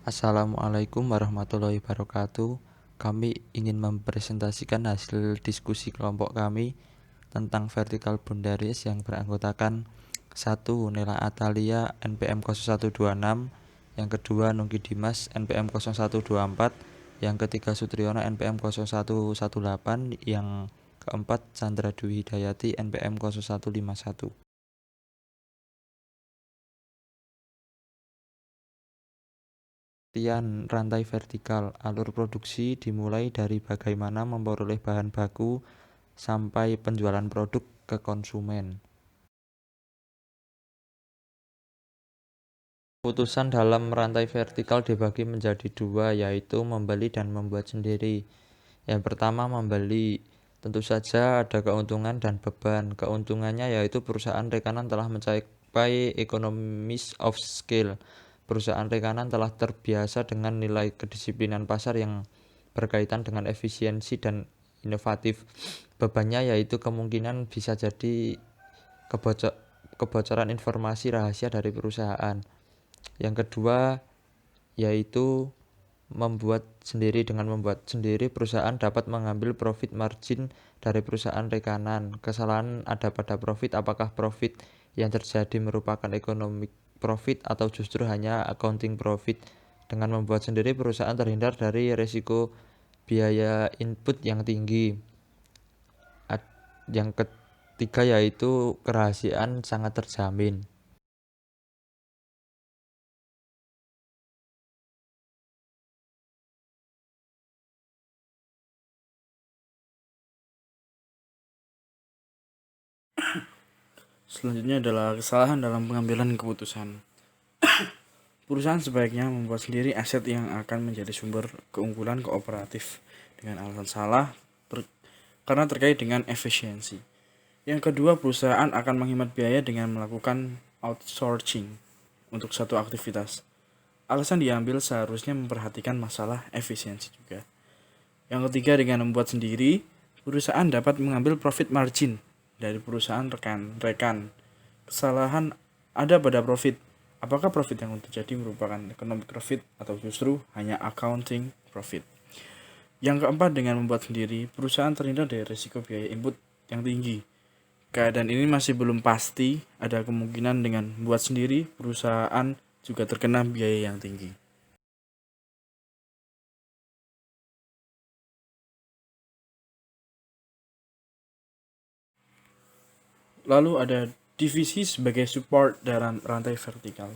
Assalamualaikum warahmatullahi wabarakatuh. Kami ingin mempresentasikan hasil diskusi kelompok kami tentang vertikal boundaries yang beranggotakan satu Nela Atalia NPM 0126, yang kedua Nungki Dimas NPM 0124, yang ketiga Sutriyono NPM 0118, yang keempat Chandra Dwi Hidayati NPM 0151. Pengertian rantai vertikal. Alur produksi dimulai dari bagaimana memperoleh bahan baku sampai penjualan produk ke konsumen. Keputusan dalam rantai vertikal dibagi menjadi dua, yaitu membeli dan membuat sendiri. Yang pertama, membeli. Tentu saja ada keuntungan dan beban. Keuntungannya yaitu perusahaan rekanan telah mencapai economies of scale. Perusahaan rekanan telah terbiasa dengan nilai kedisiplinan pasar yang berkaitan dengan efisiensi dan inovatif. Bebannya yaitu kemungkinan bisa jadi kebocoran informasi rahasia dari perusahaan. Yang kedua yaitu membuat sendiri. Dengan membuat sendiri, perusahaan dapat mengambil profit margin dari perusahaan rekanan. Kesalahan ada pada profit, apakah profit yang terjadi merupakan economic profit atau justru hanya accounting profit. Dengan membuat sendiri, perusahaan terhindar dari risiko biaya input yang tinggi. Yang ketiga yaitu kerahasiaan sangat terjamin. Selanjutnya adalah kesalahan dalam pengambilan keputusan. Perusahaan sebaiknya membuat sendiri aset yang akan menjadi sumber keunggulan kooperatif dengan alasan salah karena terkait dengan efisiensi. Yang kedua, perusahaan akan menghemat biaya dengan melakukan outsourcing untuk satu aktivitas. Alasan diambil seharusnya memperhatikan masalah efisiensi juga. Yang ketiga, dengan membuat sendiri, perusahaan dapat mengambil profit margin dari perusahaan rekan. Kesalahan ada pada profit. Apakah profit yang terjadi merupakan economic profit atau justru hanya accounting profit? Yang keempat, dengan membuat sendiri, perusahaan terhindar dari risiko biaya input yang tinggi. Keadaan ini masih belum pasti, ada kemungkinan dengan membuat sendiri, perusahaan juga terkena biaya yang tinggi. Lalu ada divisi sebagai support dalam rantai vertikal.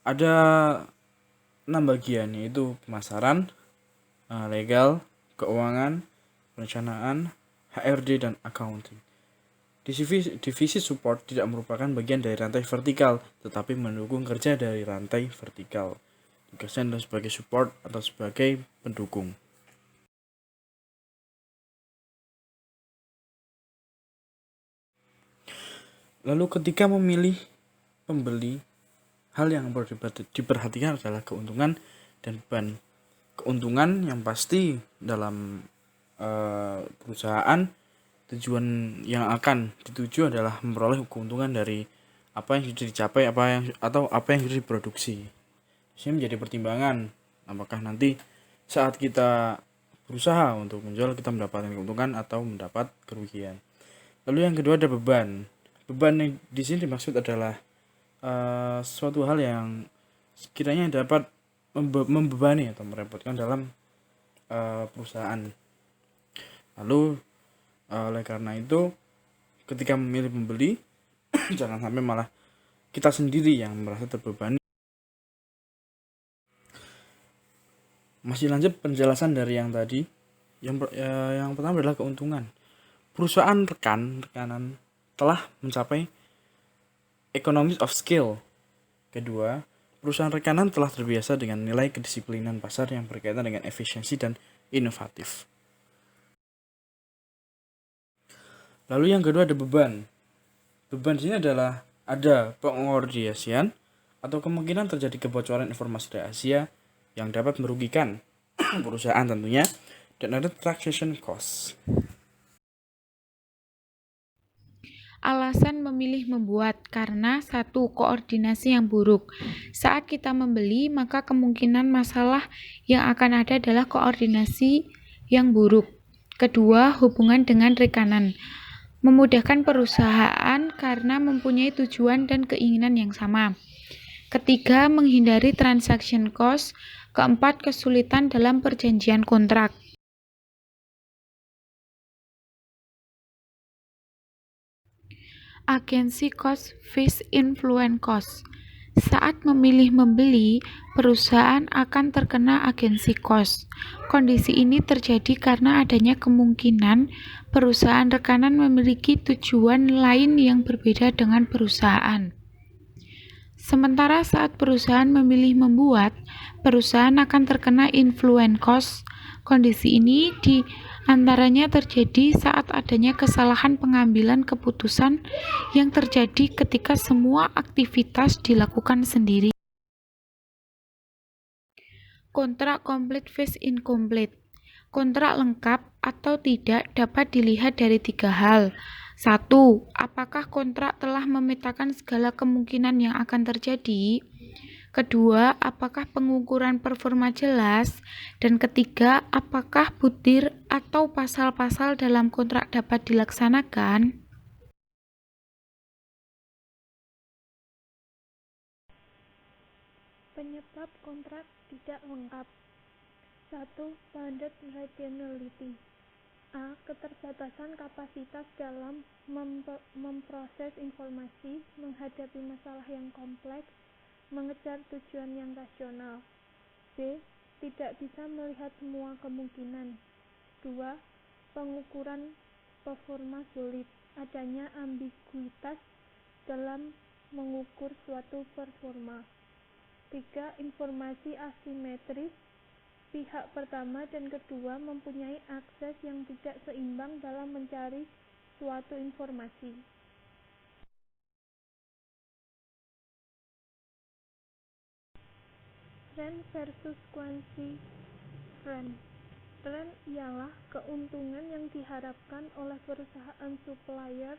Ada 6 bagian, yaitu pemasaran, legal, keuangan, perencanaan, HRD, dan accounting. Divisi support tidak merupakan bagian dari rantai vertikal, tetapi mendukung kerja dari rantai vertikal. Tugasnya adalah sebagai support atau sebagai pendukung. Lalu ketika memilih pembeli, hal yang perlu diperhatikan adalah keuntungan dan beban. Keuntungan yang pasti dalam perusahaan, tujuan yang akan dituju adalah memperoleh keuntungan dari apa yang sudah dicapai, atau apa yang sudah diproduksi. Ini menjadi pertimbangan apakah nanti saat kita berusaha untuk menjual kita mendapatkan keuntungan atau mendapat kerugian. Lalu yang kedua ada beban. Beban yang di sini dimaksud adalah suatu hal yang sekiranya dapat membebani atau merepotkan dalam perusahaan. Lalu oleh karena itu, ketika memilih pembeli, jangan sampai malah kita sendiri yang merasa terbebani. Masih lanjut penjelasan dari yang tadi. Yang pertama adalah keuntungan. Perusahaan rekanan telah mencapai economies of scale. Kedua, perusahaan rekanan telah terbiasa dengan nilai kedisiplinan pasar yang berkaitan dengan efisiensi dan inovatif. Lalu yang kedua ada beban. Beban di sini adalah ada pengordinasian atau kemungkinan terjadi kebocoran informasi rahasia yang dapat merugikan perusahaan tentunya, dan ada transaction cost. Alasan memilih membuat karena 1. Koordinasi yang buruk. Saat kita membeli, maka kemungkinan masalah yang akan ada adalah koordinasi yang buruk. Kedua, hubungan dengan rekanan. Memudahkan perusahaan karena mempunyai tujuan dan keinginan yang sama. Ketiga, menghindari transaction cost. Keempat, kesulitan dalam perjanjian kontrak. Agency cost fees influence cost. Saat memilih membeli, perusahaan akan terkena agency cost. Kondisi ini terjadi karena adanya kemungkinan perusahaan rekanan memiliki tujuan lain yang berbeda dengan perusahaan. Sementara saat perusahaan memilih membuat, perusahaan akan terkena influence cost. Kondisi ini antaranya terjadi saat adanya kesalahan pengambilan keputusan yang terjadi ketika semua aktivitas dilakukan sendiri. Kontrak complete versus incomplete. Kontrak lengkap atau tidak dapat dilihat dari 3 hal. 1. Apakah kontrak telah memetakan segala kemungkinan yang akan terjadi? Kedua, apakah pengukuran performa jelas? Dan ketiga, apakah butir atau pasal-pasal dalam kontrak dapat dilaksanakan? Penyebab kontrak tidak lengkap. 1. Bounded rationality. A. Keterbatasan kapasitas dalam memproses informasi, menghadapi masalah yang kompleks, mengejar tujuan yang rasional. B. Tidak bisa melihat semua kemungkinan. 2. Pengukuran performa sulit. Adanya ambiguitas dalam mengukur suatu performa. 3. Informasi asimetris. Pihak pertama dan kedua mempunyai akses yang tidak seimbang dalam mencari suatu informasi. Trend versus quantity trend. Trend ialah keuntungan yang diharapkan oleh perusahaan supplier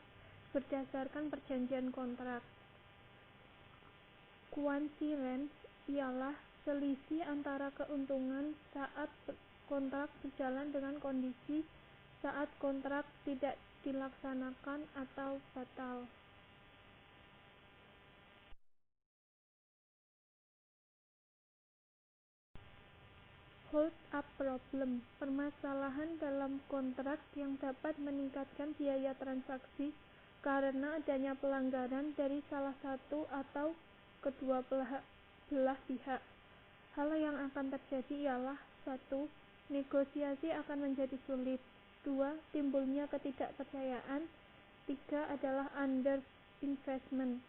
berdasarkan perjanjian kontrak. Quantity range ialah selisih antara keuntungan saat kontrak berjalan dengan kondisi saat kontrak tidak dilaksanakan atau batal. Hold up problem, permasalahan dalam kontrak yang dapat meningkatkan biaya transaksi karena adanya pelanggaran dari salah satu atau kedua belah pihak. Hal yang akan terjadi ialah 1. Negosiasi akan menjadi sulit. 2. Timbulnya ketidakpercayaan. 3. Adalah underinvestment.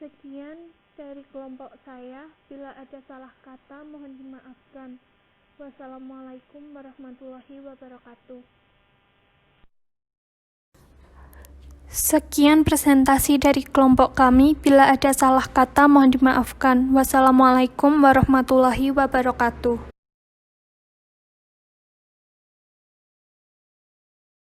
Sekian dari kelompok saya. Bila ada salah kata, mohon dimaafkan. Wassalamualaikum warahmatullahi wabarakatuh. Sekian presentasi dari kelompok kami. Bila ada salah kata, mohon dimaafkan. Wassalamualaikum warahmatullahi wabarakatuh.